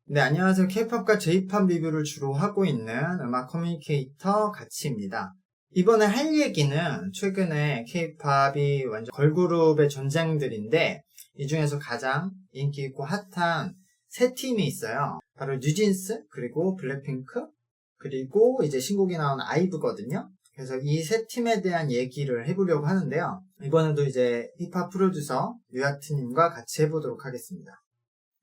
네, 안녕하세요. K-팝과 J-팝 리뷰를 주로 하고 있는 음악 커뮤니케이터 가치입니다. 이번에 할 얘기는 최근에 K-팝이 완전 걸그룹의 전쟁들인데 이 중에서 가장 인기 있고 핫한 세 팀이 있어요. 바로 뉴진스, 그리고 블랙핑크, 그리고 이제 신곡이 나온 아이브거든요. 그래서 이 세 팀에 대한 얘기를 해보려고 하는데요. 이번에도 이제 힙합 프로듀서 유아트님과 같이 해보도록 하겠습니다.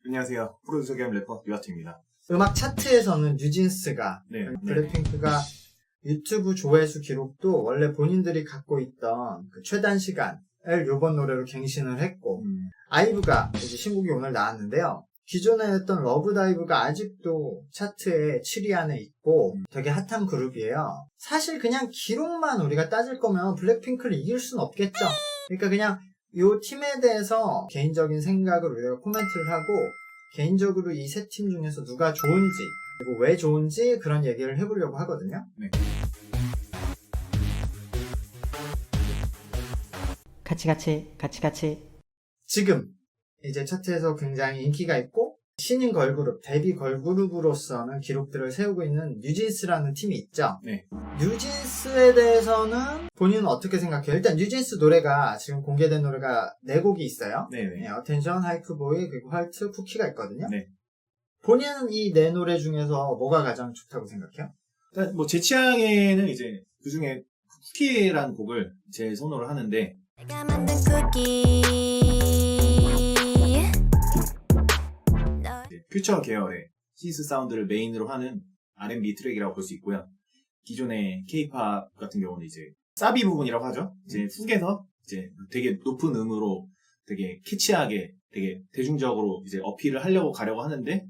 안녕하세요. 프로듀서 겸 래퍼 유아트입니다. 음악 차트에서는 뉴진스가, 네. 블랙핑크가 유튜브 조회수 기록도 원래 본인들이 갖고 있던 그 최단 시간을 요번 노래로 갱신을 했고, 아이브가 이제 신곡이 오늘 나왔는데요. 기존에 했던 러브다이브가 아직도 차트에 7위 안에 있고 되게 핫한 그룹이에요. 사실 그냥 기록만 우리가 따질 거면 블랙핑크를 이길 수는 없겠죠. 그러니까 그냥 이 팀에 대해서 개인적인 생각을 우리가 코멘트를 하고 개인적으로 이 세 팀 중에서 누가 좋은지 그리고 왜 좋은지 그런 얘기를 해보려고 하거든요. 네. 같이. 지금 이제 차트에서 굉장히 인기가 있고 신인 걸그룹, 데뷔 걸그룹으로서는 기록들을 세우고 있는 뉴진스라는 팀이 있죠. 네. 뉴진스에 대해서는 본인은 어떻게 생각해요? 일단 뉴진스 노래가 지금 공개된 노래가 4곡이 있어요. 네네. 어텐션, 하이프보이, 그리고 화이트, 쿠키가 있거든요. 네. 본인은 이 4노래 중에서 뭐가 가장 좋다고 생각해요? 일단 뭐 제 취향에는 이제 그 중에 쿠키라는 곡을 제일 선호를 하는데, 내가 만든 쿠키 퓨처 계열의 시스 사운드를 메인으로 하는 R&B 트랙이라고 볼 수 있고요. 기존의 K-팝 같은 경우는 이제 사비 부분이라고 하죠. 이제 훅에서 이제 되게 높은 음으로 되게 캐치하게 되게 대중적으로 이제 어필을 하려고 가려고 하는데,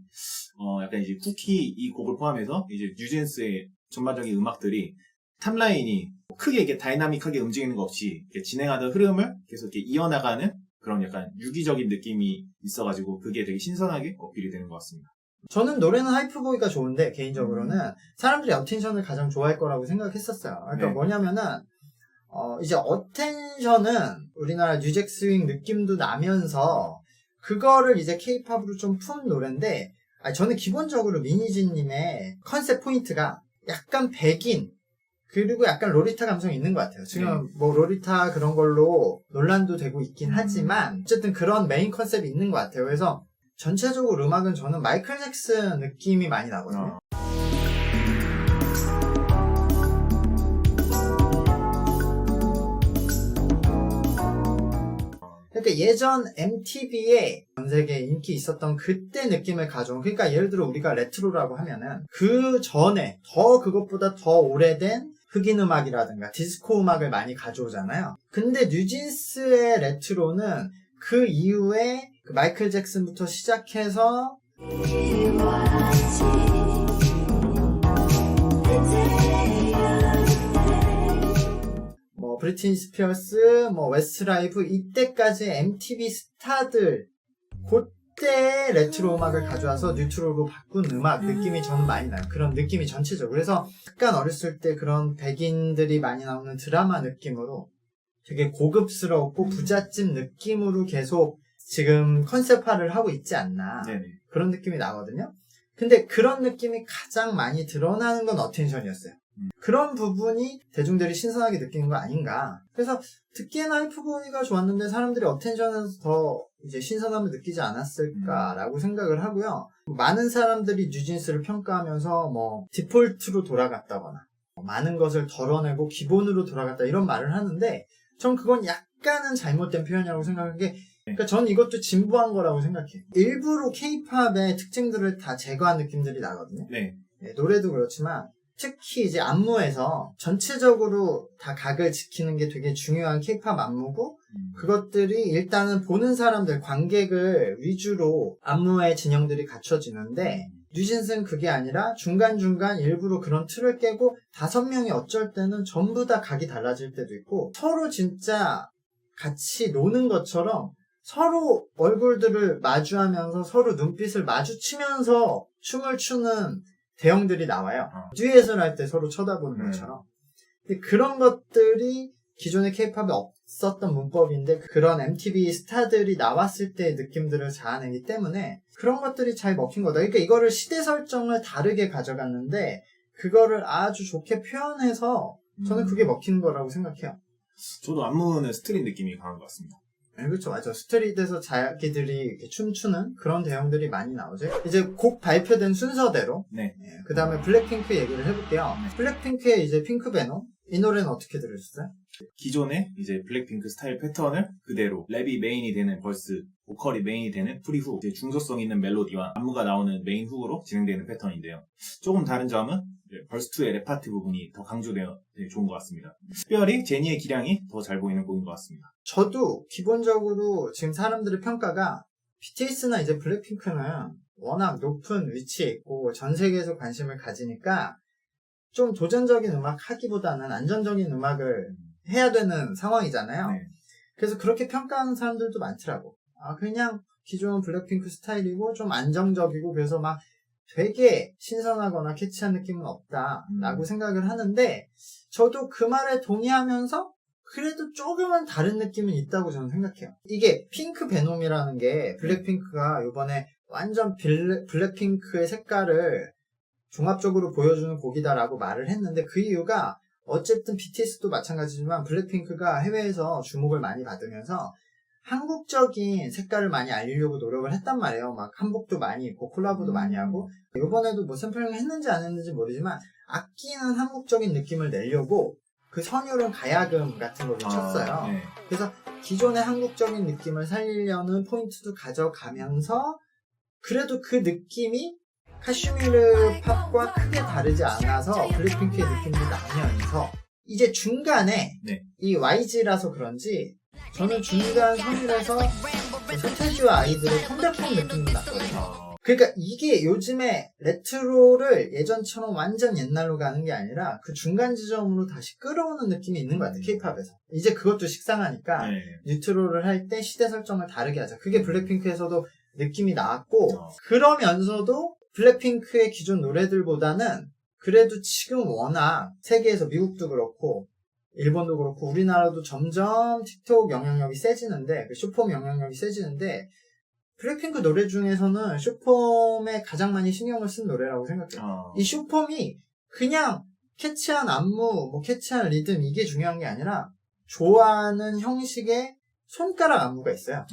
약간 이제 쿠키 이 곡을 포함해서 이제 뉴진스의 전반적인 음악들이 탑라인이 크게 이렇게 다이나믹하게 움직이는 거 없이 이렇게 진행하던 흐름을 계속 이렇게 이어나가는 그런 약간 유기적인 느낌이 있어가지고 그게 되게 신선하게 어필이 되는 것 같습니다. 저는 노래는 하이프보이가 좋은데 개인적으로는 사람들이 어텐션을 가장 좋아할 거라고 생각했었어요. 그러니까 네. 뭐냐면은 이제 어텐션은 우리나라 뉴잭 스윙 느낌도 나면서 그거를 이제 케이팝으로 좀 푼 노래인데, 저는 기본적으로 민희진님의 컨셉 포인트가 약간 백인 그리고 약간 로리타 감성이 있는 것 같아요. 지금 뭐 로리타 그런 걸로 논란도 되고 있긴 하지만 어쨌든 그런 메인 컨셉이 있는 것 같아요. 그래서 전체적으로 음악은 저는 마이클 잭슨 느낌이 많이 나거든요. 그러니까 예전 MTV에 전 세계에 인기 있었던 그때 느낌을 가져온, 그러니까 예를 들어 우리가 레트로라고 하면은 그 전에 그것보다 더 오래된 흑인 음악이라든가 디스코 음악을 많이 가져오잖아요. 근데 뉴진스의 레트로는 그 이후에 그 마이클 잭슨부터 시작해서 뭐 브리트니 스피어스, 뭐 웨스트라이브 이때까지 MTV 스타들 그때 레트로 음악을 가져와서 뉴트로로 바꾼 음악 느낌이 저는 많이 나요. 그런 느낌이 전체적으로. 그래서 약간 어렸을 때 그런 백인들이 많이 나오는 드라마 느낌으로 되게 고급스럽고 부잣집 느낌으로 계속 지금 컨셉화를 하고 있지 않나. 네네. 그런 느낌이 나거든요. 근데 그런 느낌이 가장 많이 드러나는 건 어텐션이었어요. 그런 부분이 대중들이 신선하게 느끼는 거 아닌가. 그래서 듣기에는 하이프보이가 좋았는데 사람들이 어텐션에서 더 이제 신선함을 느끼지 않았을까라고 생각을 하고요. 많은 사람들이 뉴진스를 평가하면서 뭐 디폴트로 돌아갔다거나 많은 것을 덜어내고 기본으로 돌아갔다 이런 말을 하는데 전 그건 약간은 잘못된 표현이라고 생각하는 게, 그러니까 전 이것도 진부한 거라고 생각해요. 일부러 K-팝의 특징들을 다 제거한 느낌들이 나거든요. 네. 노래도 그렇지만 특히 이제 안무에서 전체적으로 다 각을 지키는 게 되게 중요한 K-팝 안무고, 그것들이 일단은 보는 사람들, 관객을 위주로 안무의 진영들이 갖춰지는데 뉴진스는 그게 아니라 중간중간 일부러 그런 틀을 깨고 5명이 어쩔 때는 전부 다 각이 달라질 때도 있고 서로 진짜 같이 노는 것처럼 서로 얼굴들을 마주하면서 서로 눈빛을 마주치면서 춤을 추는 대형들이 나와요. 듀엣을 할 때 서로 쳐다보는 것처럼. 근데 그런 것들이 기존의 K-팝에 없었던 문법인데 그런 MTV 스타들이 나왔을 때의 느낌들을 자아내기 때문에 그런 것들이 잘 먹힌 거다. 그러니까 이거를 시대 설정을 다르게 가져갔는데 그거를 아주 좋게 표현해서 저는 그게 먹히는 거라고 생각해요. 저도 안무는 스트릿 느낌이 강한 것 같습니다. 네, 그렇죠. 맞아. 스트릿에서 자기들이 이렇게 춤추는 그런 대형들이 많이 나오죠. 이제 곡 발표된 순서대로 네. 그 다음에 블랙핑크 얘기를 해볼게요. 네. 블랙핑크의 이제 핑크베놈 이 노래는 어떻게 들으셨어요? 기존의 이제 블랙핑크 스타일 패턴을 그대로 랩이 메인이 되는 벌스, 보컬이 메인이 되는 프리훅, 이제 중소성 있는 멜로디와 안무가 나오는 메인 훅으로 진행되는 패턴인데요. 조금 다른 점은 벌스2의 랩 파트 부분이 더 강조되어 되게 좋은 것 같습니다. 특별히 제니의 기량이 더 잘 보이는 곡인 것 같습니다. 저도 기본적으로 지금 사람들의 평가가 BTS나 이제 블랙핑크는 워낙 높은 위치에 있고 전 세계에서 관심을 가지니까 좀 도전적인 음악 하기보다는 안정적인 음악을 해야 되는 상황이잖아요. 네. 그래서 그렇게 평가하는 사람들도 많더라고. 아, 그냥 기존 블랙핑크 스타일이고 좀 안정적이고 그래서 막 되게 신선하거나 캐치한 느낌은 없다라고 생각을 하는데 저도 그 말에 동의하면서 그래도 조금은 다른 느낌은 있다고 저는 생각해요. 이게 핑크 베놈이라는 게 블랙핑크가 이번에 완전 블랙핑크의 색깔을 종합적으로 보여주는 곡이다라고 말을 했는데 그 이유가 어쨌든 BTS도 마찬가지지만 블랙핑크가 해외에서 주목을 많이 받으면서 한국적인 색깔을 많이 알리려고 노력을 했단 말이에요. 막 한복도 많이 입고 콜라보도 많이 하고 이번에도 뭐 샘플링을 했는지 안 했는지 모르지만 악기는 한국적인 느낌을 내려고 그 선율은 가야금 같은 걸로 쳤어요. 네. 그래서 기존의 한국적인 느낌을 살리려는 포인트도 가져가면서 그래도 그 느낌이 카슈미르 팝과 크게 다르지 않아서 블랙핑크의 느낌도 나면서 이제 중간에 네. 이 YG라서 그런지 저는 중간 선율에서 손태주와 아이들의 컴백홈 느낌도 났거든요. 그러니까 이게 요즘에 레트로를 예전처럼 완전 옛날로 가는 게 아니라 그 중간 지점으로 다시 끌어오는 느낌이 있는 것 같아요. K-팝에서. 이제 그것도 식상하니까 네. 뉴트로를 할 때 시대 설정을 다르게 하자. 그게 블랙핑크에서도 느낌이 나왔고 그러면서도 블랙핑크의 기존 노래들보다는 그래도 지금 워낙 세계에서 미국도 그렇고 일본도 그렇고 우리나라도 점점 틱톡 영향력이 세지는데 그 숏폼 영향력이 세지는데 블랙핑크 노래 중에서는 숏폼에 가장 많이 신경을 쓴 노래라고 생각해요. 이 숏폼이 그냥 캐치한 안무, 뭐 캐치한 리듬 이게 중요한 게 아니라 좋아하는 형식의 손가락 안무가 있어요.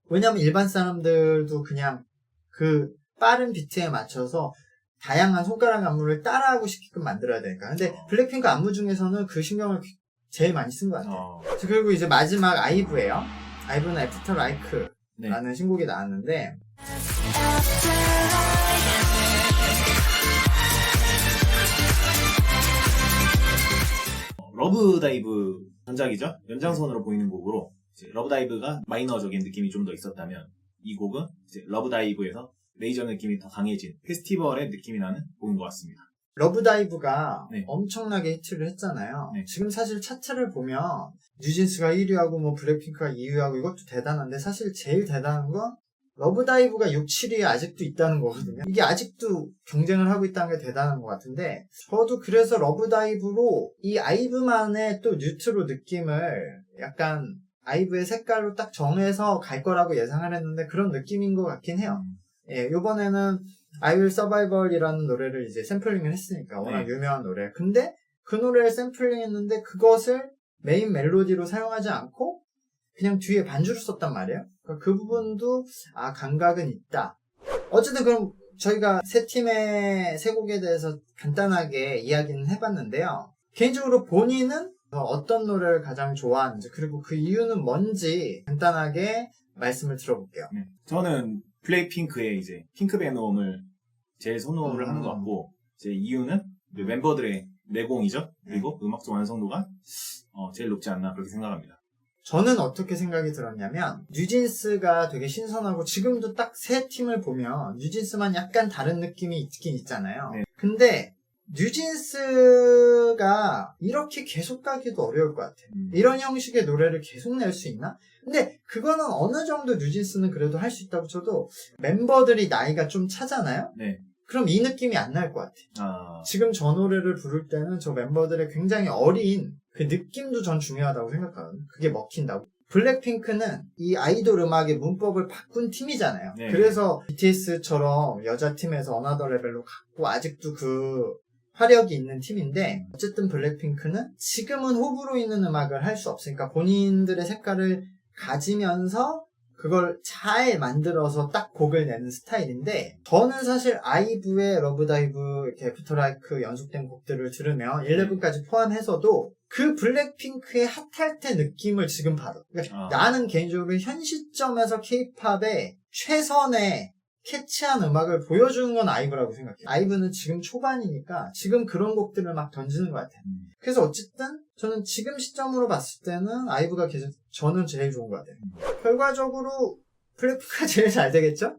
왜냐면 일반 사람들도 그냥 그 빠른 비트에 맞춰서 다양한 손가락 안무를 따라하고 싶게끔 만들어야 되니까. 근데 블랙핑크 안무 중에서는 그 신경을 제일 많이 쓴 것 같아요. 그리고 이제 마지막 아이브예요. 아이브는 애프터 라이크라는 신곡이 나왔는데 러브다이브 전작이죠. 연장선으로 보이는 곡으로 이제 러브다이브가 마이너적인 느낌이 좀 더 있었다면 이 곡은 이제 러브다이브에서 메이저 느낌이 더 강해진 페스티벌의 느낌이 나는 곡인 것 같습니다. 러브다이브가 네. 엄청나게 히트를 했잖아요. 네. 지금 사실 차트를 보면 뉴진스가 1위하고 뭐 블랙핑크가 2위하고 이것도 대단한데 사실 제일 대단한 건 러브다이브가 6, 7위에 아직도 있다는 거거든요. 이게 아직도 경쟁을 하고 있다는 게 대단한 것 같은데 저도 그래서 러브다이브로 이 아이브만의 또 뉴트로 느낌을 약간 아이브의 색깔로 딱 정해서 갈 거라고 예상을 했는데 그런 느낌인 것 같긴 해요. 예, 요번에는 I Will Survival이라는 노래를 이제 샘플링을 했으니까 워낙 유명한 노래. 근데 그 노래를 샘플링 했는데 그것을 메인 멜로디로 사용하지 않고 그냥 뒤에 반주를 썼단 말이에요. 그러니까 그 부분도 감각은 있다. 어쨌든 그럼 저희가 세 팀의 세 곡에 대해서 간단하게 이야기는 해봤는데요. 개인적으로 본인은 어떤 노래를 가장 좋아하는지 그리고 그 이유는 뭔지 간단하게 말씀을 들어볼게요. 네. 저는 블랙핑크의 이제 핑크베놈을 제일 선호를 하는 것 같고 제 이유는 멤버들의 내공이죠. 그리고 음악적 완성도가 제일 높지 않나 그렇게 생각합니다. 저는 어떻게 생각이 들었냐면 뉴진스가 되게 신선하고 지금도 딱 세 팀을 보면 뉴진스만 약간 다른 느낌이 있긴 있잖아요. 네. 근데 뉴진스가 이렇게 계속 가기도 어려울 것 같아요. 이런 형식의 노래를 계속 낼 수 있나? 근데 그거는 어느 정도 뉴진스는 그래도 할 수 있다고 쳐도 멤버들이 나이가 좀 차잖아요? 네. 그럼 이 느낌이 안 날 것 같아. 아, 지금 저 노래를 부를 때는 저 멤버들의 굉장히 어린 그 느낌도 전 중요하다고 생각하거든요. 그게 먹힌다고. 블랙핑크는 이 아이돌 음악의 문법을 바꾼 팀이잖아요. 네. 그래서 BTS처럼 여자 팀에서 어나더 레벨로 갔고 아직도 그 화력이 있는 팀인데 어쨌든 블랙핑크는 지금은 호불호 있는 음악을 할 수 없으니까 본인들의 색깔을 가지면서 그걸 잘 만들어서 딱 곡을 내는 스타일인데 저는 사실 아이브의 러브다이브, 이렇게 애프터라이크 연속된 곡들을 들으면 11까지 포함해서도 그 블랙핑크의 핫할 때 느낌을 지금 받아. 그러니까 나는 개인적으로 현 시점에서 케이팝의 최선의 캐치한 음악을 보여주는 건 아이브라고 생각해요. 아이브는 지금 초반이니까 지금 그런 곡들을 막 던지는 것 같아요. 그래서 어쨌든 저는 지금 시점으로 봤을 때는 아이브가 계속 저는 제일 좋은 것 같아요. 결과적으로 블랙핑크가 제일 잘 되겠죠?